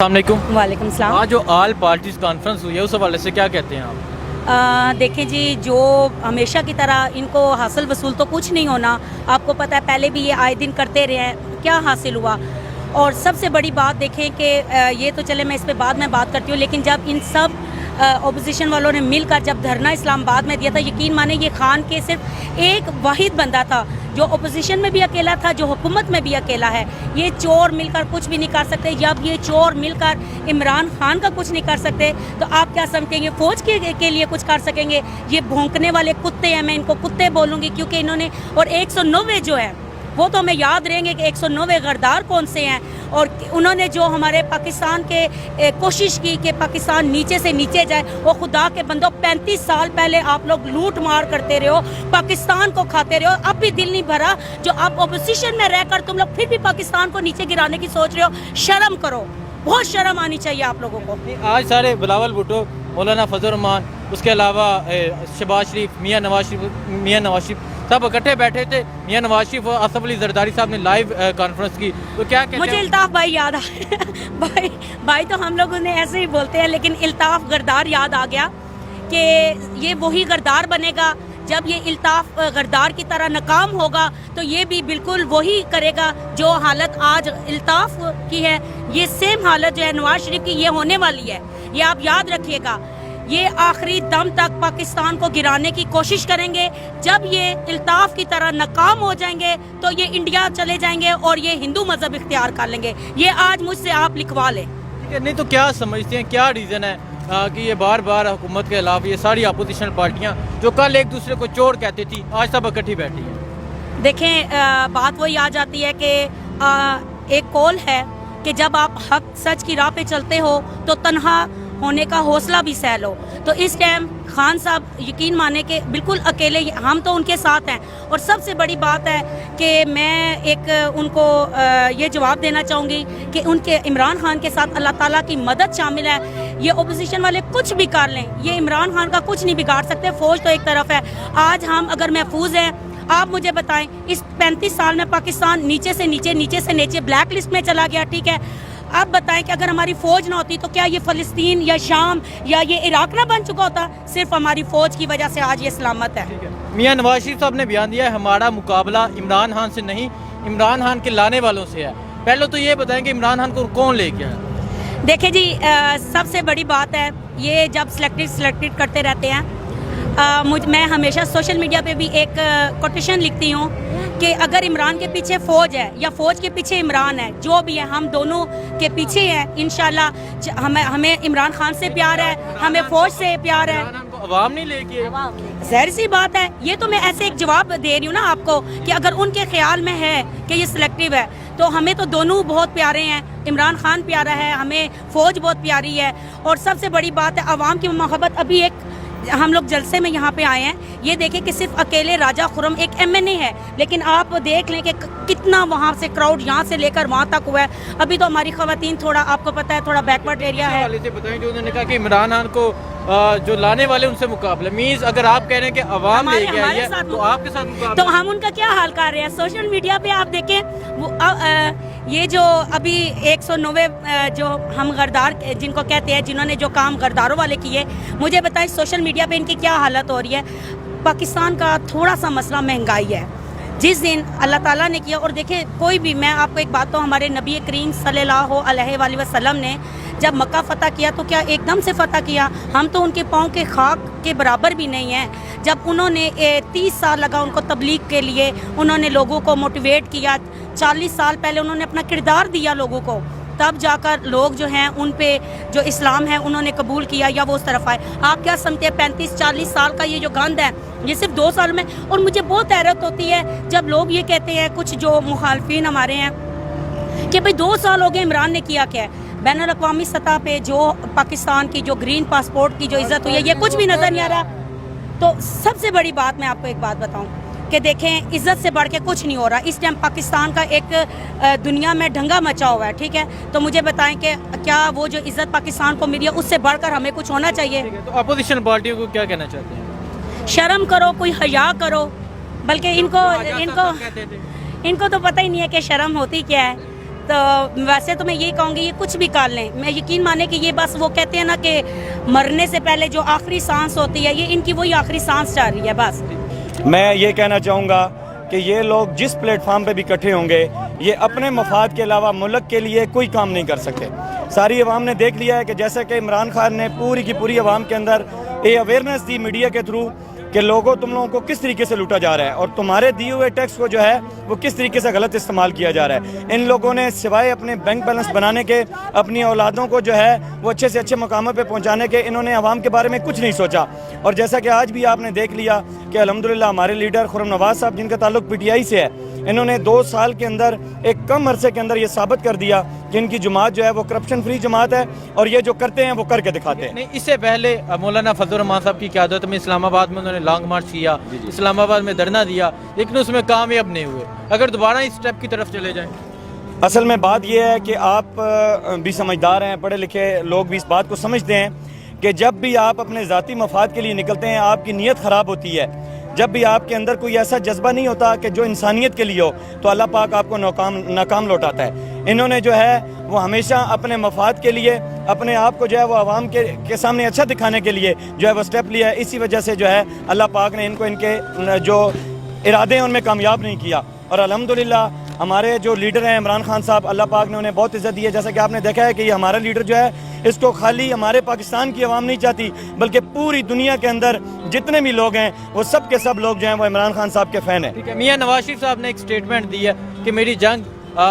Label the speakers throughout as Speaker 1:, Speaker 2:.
Speaker 1: अस्सलाम वालेकुम।
Speaker 2: वालेकुम सलाम।
Speaker 1: आज जो ऑल पार्टीज कॉन्फ्रेंस हुई है उस हवाले से क्या कहते हैं आप?
Speaker 2: देखिए जी, जो हमेशा की तरह इनको हासिल वसूल तो कुछ नहीं होना। आपको पता है पहले भी ये आए दिन करते रहे हैं, क्या हासिल हुआ। और सबसे बड़ी बात देखें कि ये तो चले मैं इस पे बाद में बात करती हूँ, लेकिन जब इन सब अपोजिशन वालों ने मिलकर जब धरना इस्लामाबाद में दिया था, यकीन माने ये खान के सिर्फ एक वाहिद बंदा था जो अपोजिशन में भी अकेला था, जो हुकूमत में भी अकेला है। ये चोर मिलकर कुछ भी नहीं कर सकते। जब ये चोर मिलकर इमरान खान का कुछ नहीं कर सकते तो आप क्या समझेंगे फौज के लिए कुछ कर सकेंगे? ये भौंकने वाले कुत्ते हैं, मैं इनको कुत्ते बोलूँगी क्योंकि इन्होंने, और 109 जो है वो तो हमें याद रहेंगे कि 109 गद्दार कौन से हैं। और उन्होंने जो हमारे पाकिस्तान के कोशिश की कि पाकिस्तान नीचे से नीचे जाए, वो खुदा के बंदों 35 साल पहले आप लोग लूट मार करते रहे हो, पाकिस्तान को खाते रहे हो। अब भी दिल नहीं भरा जो आप अपोजिशन में रहकर तुम लोग फिर भी पाकिस्तान को नीचे गिराने की सोच रहे हो। शर्म करो, बहुत शर्म आनी चाहिए आप लोगों को।
Speaker 1: आज सारे बिलावल भुट्टो, मौलाना फजल रहमान, उसके अलावा शहबाज शरीफ, मियाँ नवाज शरीफ सब इकट्ठे बैठे थे। मियाँ नवाज शरीफ और आसफ अली जरदारी साहब ने लाइव कॉन्फ्रेंस की, तो क्या कहते हैं?
Speaker 2: मुझे इल्ताफ भाई याद आ भाई तो हम लोग उन्हें ऐसे ही बोलते हैं, लेकिन इल्ताफ गद्दार याद आ गया कि ये वही गद्दार बनेगा। जब ये इल्ताफ गद्दार की तरह नाकाम होगा तो ये भी बिल्कुल वही करेगा जो हालत आज इल्ताफ की है। ये सेम हालत जो है नवाज शरीफ की, ये होने वाली है। ये आप याद रखिएगा, ये आखिरी दम तक पाकिस्तान को गिराने की कोशिश करेंगे। जब ये इल्ताफ की तरह नाकाम हो जाएंगे तो ये इंडिया चले जाएंगे और ये हिंदू मजहब इख्तियार कर लेंगे। ये आज मुझसे आप लिखवा लें।
Speaker 1: नहीं तो क्या समझते हैं, क्या रीज़न है कि ये बार बार हुकूमत के खिलाफ ये सारी अपोजिशन पार्टियाँ जो कल एक दूसरे को चोर कहती थी, आज सब इकट्ठी बैठी हैं?
Speaker 2: देखें, बात वही आ जाती है कि एक कौल है कि जब आप हक सच की राह पे चलते हो तो तन्हा होने का हौसला भी सह लो। तो इस टाइम खान साहब यकीन माने कि बिल्कुल अकेले, हम तो उनके साथ हैं। और सबसे बड़ी बात है कि मैं एक उनको ये जवाब देना चाहूँगी कि उनके इमरान खान के साथ अल्लाह ताला की मदद शामिल है। ये अपोजिशन वाले कुछ भी कर लें, ये इमरान खान का कुछ नहीं बिगाड़ सकते। फ़ौज तो एक तरफ है। आज हम अगर महफूज हैं, आप मुझे बताएं, इस 35 साल में पाकिस्तान नीचे से नीचे ब्लैक लिस्ट में चला गया, ठीक है। आप बताएं कि अगर हमारी फ़ौज ना होती तो क्या ये फ़लस्तीन या शाम या ये इराक ना बन चुका होता? सिर्फ हमारी फ़ौज की वजह से आज ये सलामत है।
Speaker 1: मियाँ नवाज शरीफ साहब ने बयान दिया है हमारा मुकाबला इमरान खान से नहीं, इमरान खान के लाने वालों से है। पहले तो ये बताएं कि इमरान खान को कौन ले गया?
Speaker 2: देखिए जी, सबसे बड़ी बात है, ये जब सिलेक्टेड करते रहते हैं, मैं हमेशा सोशल मीडिया पे भी एक कोटेशन लिखती हूँ कि अगर इमरान के पीछे फ़ौज है या फ़ौज के पीछे इमरान है, जो भी है, हम दोनों के पीछे है। इंशाल्लाह हमें इमरान खान से प्यार है, हमें फ़ौज से प्यार है।
Speaker 1: अवाम नहीं लेके,
Speaker 2: ज़ाहिर सी बात है। ये तो मैं ऐसे एक जवाब दे रही हूँ ना आपको कि अगर उनके ख्याल में है कि ये सिलेक्टिव है तो हमें तो दोनों बहुत प्यारे हैं। इमरान खान प्यारा है, हमें फ़ौज बहुत प्यारी है। और सबसे बड़ी बात है अवाम की मोहब्बत। अभी एक हम लोग जलसे में यहाँ पे आए हैं, ये देखें कि सिर्फ अकेले राजा खुर्रम एक MNA है, लेकिन आप देख लें कि कितना वहाँ से क्राउड यहाँ से लेकर वहाँ तक हुआ है। अभी तो हमारी ख़वातीन थोड़ा, आपको पता है, थोड़ा बैकवर्ड एरिया है।
Speaker 1: बताएं जो उन्होंने कहा कि इमरान खान को जो लाने वाले उनसे मुकाबला, मीन्स अगर आप कह रहे हैं कि अवाम लेके आई है तो आपके साथ मुकाबला,
Speaker 2: तो हम उनका क्या हाल कर रहे हैं? सोशल मीडिया पे आप देखें वो ये जो अभी 109 जो हम गद्दार जिनको कहते हैं, जिन्होंने जो काम गद्दारों वाले किए, मुझे बताएं सोशल मीडिया पे इनकी क्या हालत हो रही है। पाकिस्तान का थोड़ा सा मसला महंगाई है, जिस दिन अल्लाह ताला ने किया। और देखिए, कोई भी, मैं आपको एक बात तो, हमारे नबी करीम सल्लल्लाहु अलैहि वसल्लम ने जब मक्का फ़तह किया तो क्या एकदम से फ़तह किया? हम तो उनके पाँव के खाक के बराबर भी नहीं हैं। जब उन्होंने 30 साल लगा उनको तबलीग के लिए, उन्होंने लोगों को मोटिवेट किया। 40 साल पहले उन्होंने अपना किरदार दिया लोगों को, तब जाकर लोग जो हैं उन पे जो इस्लाम है उन्होंने कबूल किया या वो उस तरफ आए। आप क्या समझते हैं 35-40 साल का ये जो गंद है ये सिर्फ 2 साल में? और मुझे बहुत हैरत होती है जब लोग ये कहते हैं, कुछ जो मुखालफिन हमारे हैं, कि भाई 2 साल हो गए, इमरान ने किया क्या है? बैनुल अक़वामी सतह पे जो पाकिस्तान की जो ग्रीन पासपोर्ट की जो इज़्ज़त हुई है, ये कुछ भी नज़र नहीं आ रहा। तो सबसे बड़ी बात, मैं आपको एक बात बताऊं कि देखें, इज़्ज़त से बढ़ के कुछ नहीं हो रहा। इस टाइम पाकिस्तान का एक दुनिया में दंगा मचा हुआ है, ठीक है। तो मुझे बताएं कि क्या वो जो इज़्ज़त पाकिस्तान को मिली है उससे बढ़कर हमें कुछ होना चाहिए?
Speaker 1: तो अपोजिशन पार्टियों को क्या कहना चाहते हैं?
Speaker 2: शर्म करो, कोई हया करो। बल्कि इनको तो पता ही नहीं है कि शर्म होती क्या है। तो वैसे तो मैं यही कहूँगी ये कुछ भी कर लें, मैं यकीन माने कि ये बस वो कहते हैं ना कि मरने से पहले जो आखिरी सांस होती है ये इनकी वही आखिरी सांस चल रही है बस।
Speaker 3: मैं ये कहना चाहूँगा कि ये लोग जिस प्लेटफार्म पे भी इकट्ठे होंगे ये अपने मफाद के अलावा मुल्क के लिए कोई काम नहीं कर सकते। सारी अवाम ने देख लिया है कि जैसे कि इमरान खान ने पूरी की पूरी अवाम के अंदर ये अवेयरनेस दी मीडिया के थ्रू कि लोगों तुम लोगों को किस तरीके से लूटा जा रहा है और तुम्हारे दिए हुए टैक्स को जो है वो किस तरीके से गलत इस्तेमाल किया जा रहा है। इन लोगों ने सिवाय अपने बैंक बैलेंस बनाने के, अपनी औलादों को जो है वो अच्छे से अच्छे मकामों पे पहुंचाने के, इन्होंने आवाम के बारे में कुछ नहीं सोचा। और जैसा कि आज भी आपने देख लिया कि अल्हम्दुलिल्लाह हमारे लीडर खुर्रम नवाज साहब जिनका ताल्लुक PTI से है, इन्होंने 2 साल के अंदर एक कम अरसे के अंदर ये साबित कर दिया कि इनकी जमात जो है वो करप्शन फ्री जमात है और ये जो करते हैं वो करके दिखाते हैं।
Speaker 1: नहीं, इससे पहले मौलाना फजल रहमान साहब की क़यादत में इस्लामाबाद में उन्होंने लॉन्ग मार्च किया, इस्लामाबाद में धरना दिया, लेकिन उसमें कामयाब नहीं हुए। अगर दोबारा इस स्टेप की तरफ चले जाएं।
Speaker 3: असल में बात यह है कि आप भी समझदार हैं, पढ़े लिखे लोग भी इस बात को समझते हैं कि जब भी आप अपने ज़ाती मफाद के लिए निकलते हैं आपकी नीयत ख़राब होती है। जब भी आपके अंदर कोई ऐसा जज्बा नहीं होता कि जो इंसानियत के लिए हो तो अल्लाह पाक आपको नाकाम लौटाता है। इन्होंने जो है वो हमेशा अपने मफाद के लिए, अपने आप को जो है वो आवाम के सामने अच्छा दिखाने के लिए जो है वो स्टेप लिया है। इसी वजह से जो है अल्लाह पाक ने इनको इनके जो इरादे हैं उनमें कामयाब नहीं किया। और अल्हम्दुलिल्लाह हमारे जो लीडर हैं इमरान खान साहब, अल्लाह पाक ने उन्हें बहुत इज़्ज़त दी है। जैसा कि आपने देखा है कि ये हमारा लीडर जो है इसको खाली हमारे पाकिस्तान की आवाम नहीं चाहती बल्कि पूरी दुनिया के अंदर जितने भी लोग हैं वो सब के सब लोग जो हैं वो इमरान खान साहब के फ़ैन हैं।
Speaker 1: ठीक है, मियां नवाज शरीफ साहब ने एक स्टेटमेंट दी है कि मेरी जंग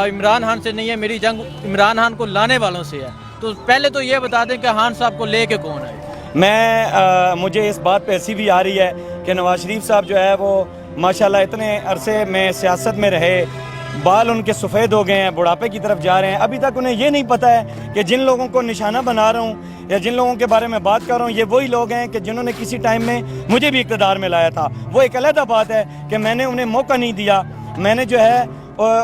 Speaker 1: इमरान खान से नहीं है, मेरी जंग इमरान खान को लाने वालों से है। तो पहले तो ये बता दें कि खान साहब को ले के कौन है।
Speaker 3: मुझे इस बात पे हंसी भी आ रही है कि नवाज शरीफ साहब जो है वो माशाल्लाह इतने अरसे में सियासत में रहे, बाल उनके सफ़ेद हो गए हैं, बुढ़ापे की तरफ जा रहे हैं। अभी तक उन्हें ये नहीं पता है कि जिन लोगों को निशाना बना रहा हूँ या जिन लोगों के बारे में बात कर रहा हूँ ये वही लोग हैं कि जिन्होंने किसी टाइम में मुझे भी इक़्तिदार में लाया था। वो एक अलग बात है कि मैंने उन्हें मौका नहीं दिया, मैंने जो है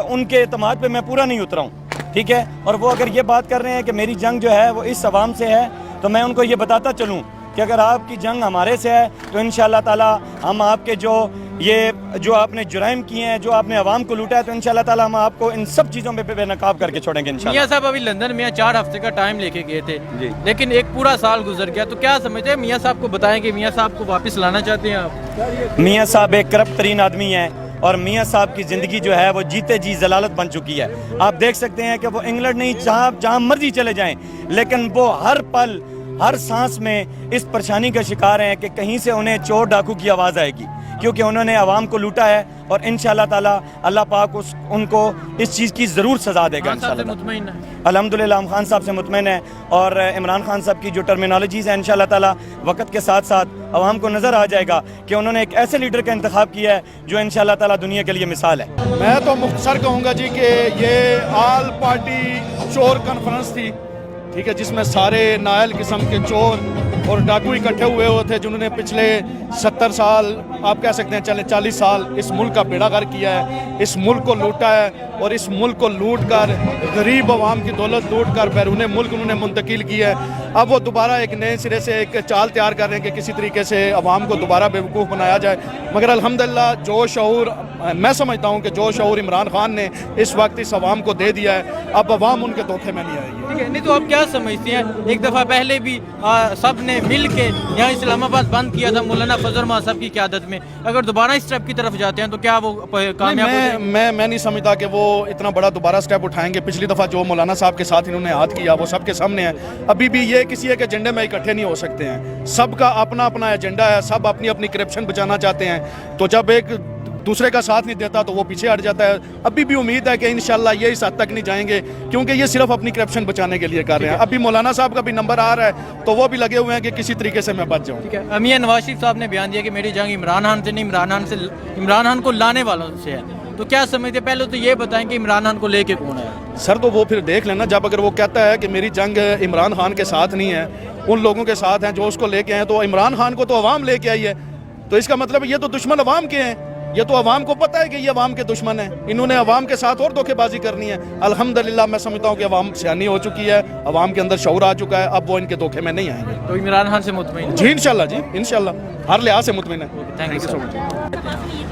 Speaker 3: उनके एतमाद पे मैं पूरा नहीं उतरा हूँ। ठीक है, और वो अगर ये बात कर रहे हैं कि मेरी जंग जो है वो इस अवाम से है तो मैं उनको ये बताता चलूँ कि अगर आपकी जंग हमारे से है तो इंशाअल्लाह ताला हम आपके जो आपने जुराइम किए हैं, जो आपने आवाम को लूटा है, तो इंशाअल्लाह ताला हम आपको इन सब चीज़ों पे बेनकाब करके छोड़ेंगे इंशाअल्लाह।
Speaker 1: मियां साहब अभी लंदन में 4 हफ्ते का टाइम लेके गए थे, लेकिन एक पूरा साल गुजर गया, तो क्या समझते हैं मियां साहब को बताएं कि मियां साहब को वापस लाना चाहते हैं आप?
Speaker 3: मियां साहब एक करप्ट तरीन आदमी हैं और मियां साहब की ज़िंदगी जो है वो जीते जी जलालत बन चुकी है। आप देख सकते हैं कि वो इंग्लैंड नहीं जहाँ मर्जी चले जाएँ, लेकिन वो हर पल हर सांस में इस परेशानी का शिकार हैं कि कहीं से उन्हें चोर डाकू की आवाज़ आएगी, क्योंकि उन्होंने आवाम को लूटा है और इंशाअल्लाह ताला अल्लाह पाक उनको इस चीज़ की ज़रूर सज़ा देगा इंशाअल्लाह। अल्हम्दुलिल्लाह हम खान साहब से मुतमईन हैं और इमरान खान साहब की जो टर्मिनोलॉजीज़ हैं इंशाअल्लाह ताला वक्त के साथ साथ आवाम को नज़र आ जाएगा कि उन्होंने एक ऐसे लीडर का इंतखाब किया है जो इंशाअल्लाह ताला दुनिया के लिए मिसाल है।
Speaker 4: मैं तो मुख्तसर कहूँगा जी कि ये ऑल पार्टी चोर कॉन्फ्रेंस थी, ठीक है, जिसमें सारे नायल किस्म के चोर और डाकू इकट्ठे हुए थे जिन्होंने पिछले 70 साल, आप कह सकते हैं चले 40 साल इस मुल्क का बेड़ा गर्क किया है, इस मुल्क को लूटा है और इस मुल्क को लूट कर गरीब आवाम की दौलत लूट कर बैरून मुल्क उन्होंने मुंतकिल किया है। अब वो दोबारा एक नए सिरे से एक चाल तैयार कर रहे हैं कि किसी तरीके से आवाम को दोबारा बेवकूफ़ बनाया जाए, मगर अल्हम्दुलिल्लाह जो शऊर मैं समझता हूँ कि जो शऊर इमरान खान ने इस वक्त इस आवाम को दे दिया है, अब आवाम उनके धोखे में नहीं आएगी।
Speaker 1: ठीक है, नहीं तो आप क्या समझते हैं, एक दफ़ा पहले भी सब ने मिल के यहाँ इस्लामाबाद बंद किया था मौलाना फजल रहमान साहब की क़यादत में, अगर दोबारा इस स्टेप की तरफ जाते हैं तो क्या वो कामयाब?
Speaker 4: मैं नहीं समझता कि वो इतना बड़ा दोबारा स्टेप उठाएंगे। पिछली दफ़ा जो मौलाना साहब के साथ इन्होंने हाथ किया वो सबके सामने है। अभी भी ये किसी एक एजेंडे में इकट्ठे नहीं हो सकते हैं, सबका अपना अपना एजेंडा है, सब अपनी अपनी करप्शन बचाना चाहते हैं, तो जब एक दूसरे का साथ नहीं देता तो वो पीछे हट जाता है। अभी भी उम्मीद है कि इंशाल्लाह ये इस हद तक नहीं जाएंगे क्योंकि ये सिर्फ अपनी करप्शन बचाने के लिए कर रहे हैं। अभी मौलाना साहब का भी नंबर आ रहा है तो वो भी लगे हुए हैं कि किसी तरीके से मैं बच जाऊँ।
Speaker 1: ठीक है, मियां नवाज शरीफ साहब ने बयान दिया कि मेरी जंग इमरान खान से नहीं, इमरान खान को लाने वालों से है, तो क्या समझते? पहले तो ये बताएं कि इमरान खान को लेके कौन है?
Speaker 4: सर तो वो फिर देख लेना, जब अगर वो कहता है कि मेरी जंग इमरान खान के साथ नहीं है, उन लोगों के साथ हैं जो उसको लेके आए, तो इमरान खान को तो अवाम लेके आई है, तो इसका मतलब ये तो दुश्मन अवाम के हैं। ये तो अवाम को पता है कि ये अवाम के दुश्मन हैं, इन्होंने अवाम के साथ और धोखेबाजी करनी है। अल्हम्दुलिल्लाह मैं समझता हूँ कि अवाम सियानी हो चुकी है, अवाम के अंदर शऊर आ चुका है, अब वो इनके धोखे में नहीं आएंगे।
Speaker 1: तो इमरान खान से मुतमईन?
Speaker 4: जी इंशाल्लाह, जी इंशाल्लाह, हर लिहाज से मुतमईन है।
Speaker 1: Thank you so much.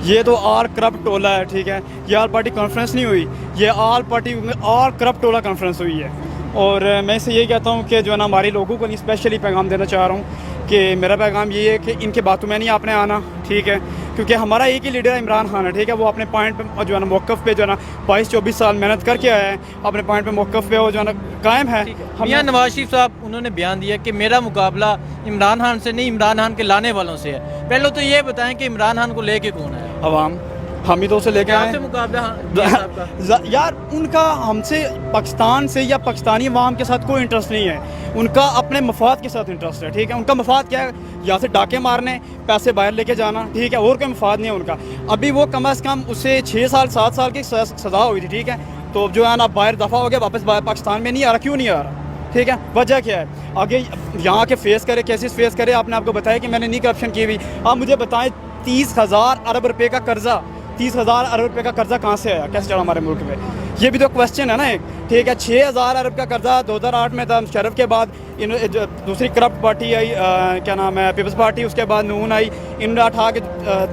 Speaker 5: یہ تو آل کرپٹ ٹولہ ہے, ٹھیک ہے, یہ آل پارٹی کانفرنس نہیں ہوئی, یہ آل پارٹی آل کرپٹ ٹولہ کانفرنس ہوئی ہے. اور میں اسے یہی کہتا ہوں کہ جو ہے نا ہمارے لوگوں کو اسپیشلی پیغام دینا چاہ رہا ہوں کہ میرا پیغام یہ ہے کہ ان کے باتوں میں نہیں آپ نے آنا, ٹھیک ہے, کیونکہ ہمارا ایک ہی لیڈر ہے عمران خان ہے, ٹھیک ہے, وہ اپنے پوائنٹ پہ جو ہے نا موقف پہ جو ہے نا 22-24 سال محنت کر کے آیا ہے, اپنے پوائنٹ پہ موقف پہ وہ جو ہے نا قائم ہے.
Speaker 1: میاں نواز شریف صاحب انہوں نے بیان دیا کہ میرا مقابلہ عمران خان سے نہیں, عمران خان کے لانے والوں سے ہے. پہلے تو یہ بتائیں کہ عمران خان کو لے کے کون ہے؟
Speaker 5: عوام, ہم ہی تو اسے لے کے آئے
Speaker 1: سے مقابلہ
Speaker 5: یار. ان کا ہم سے پاکستان سے یا پاکستانی عوام کے ساتھ کوئی انٹرسٹ نہیں ہے, ان کا اپنے مفاد کے ساتھ انٹرسٹ ہے, ٹھیک ہے. ان کا مفاد کیا ہے؟ یا سے ڈاکے مارنے, پیسے باہر لے کے جانا, ٹھیک ہے, اور کوئی مفاد نہیں ہے ان کا. ابھی وہ کم از کم اسے 6 سال 7 سال کی سزا ہوئی تھی, ٹھیک ہے, تو جو ہے نا باہر دفعہ ہو گیا, واپس پاکستان میں نہیں آ رہا. کیوں نہیں آ رہا؟ ٹھیک ہے, وجہ کیا ہے؟ آگے یہاں کے فیس کرے, کیسز فیس کرے. آپ نے آپ کو بتایا کہ میں نے نہیں کرپشن کی ہوئی. آپ مجھے بتائیں 30,000 ارب روپے کا قرضہ, 30,000 ارب روپے کا قرضہ کہاں سے آیا, کیسے چڑھا ہمارے ملک میں؟ یہ بھی تو کوشچن ہے نا ایک, ٹھیک ہے. 6,000 ارب کا قرضہ 2008 میں تھا شرف کے بعد. دوسری کرپٹ پارٹی آئی, کیا نام ہے, پیپلز پارٹی, اس کے بعد نون آئی, انہوں نے اٹھا کے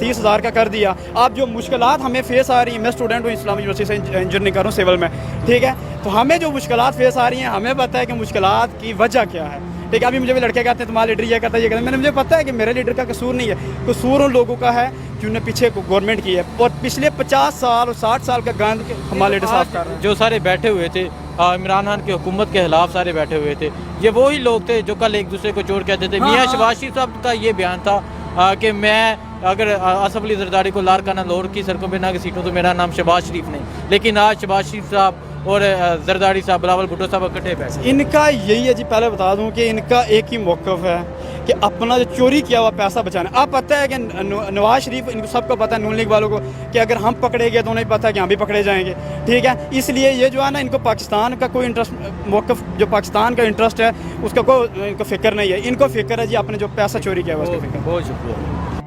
Speaker 5: 30,000 کا کر دیا. اب جو مشکلات ہمیں فیس آ رہی ہیں, میں اسٹوڈنٹ ہوں اسلامی یونیورسٹی سے, انجینئرنگ کر رہا ہوں سول میں, ٹھیک ہے, تو ہمیں جو مشکلات فیس آ رہی ہیں ہمیں پتہ ہے کہ مشکلات کی وجہ کیا ہے, ٹھیک ہے. ابھی مجھے بھی لڑکے کہتے ہیں تمہارا لیڈر یہ کرتا ہے, یہ کرتا ہے. مجھے پتہ ہے کہ میرے لیڈر کا قصور نہیں ہے, قصور ان لوگوں کا ہے جنہوں نے پیچھے گورنمنٹ کی ہے, اور پچھلے 50 سال اور 60 سال کا گند ہمارے لیڈر صاف کر رہے ہیں.
Speaker 1: جو سارے بیٹھے ہوئے تھے عمران خان کی حکومت کے خلاف سارے بیٹھے ہوئے تھے, یہ وہی لوگ تھے جو کل ایک دوسرے کو چور کہتے تھے. میاں شہباز شریف صاحب کا یہ بیان تھا کہ میں اگر آصف علی زرداری کو لارکانہ لاہور کی سڑکوں پہ نہ گھسیٹوں تو میرا نام شہباز شریف نہیں. لیکن آج شہباز شریف صاحب اور زرداری صاحب, بلاول بھٹو صاحب اکٹھے بیٹھے.
Speaker 5: ان کا یہی ہے جی, پہلے بتا دوں کہ ان کا ایک ہی موقف ہے کہ اپنا جو چوری کیا ہوا پیسہ بچانا. آپ پتہ ہے کہ نواز شریف, ان کو سب کو پتہ ہے, نون لیگ والوں کو, کہ اگر ہم پکڑے گئے تو انہیں پتہ ہے کہ ہم بھی پکڑے جائیں گے, ٹھیک ہے. اس لیے یہ جو ہے نا, ان کو پاکستان کا کوئی انٹرسٹ, موقف جو پاکستان کا انٹرسٹ ہے اس کا کوئی ان کو فکر نہیں ہے. ان کو فکر ہے جی اپنے جو پیسہ چوری کیا ہوا اس کا فکر.
Speaker 1: بہت شکریہ.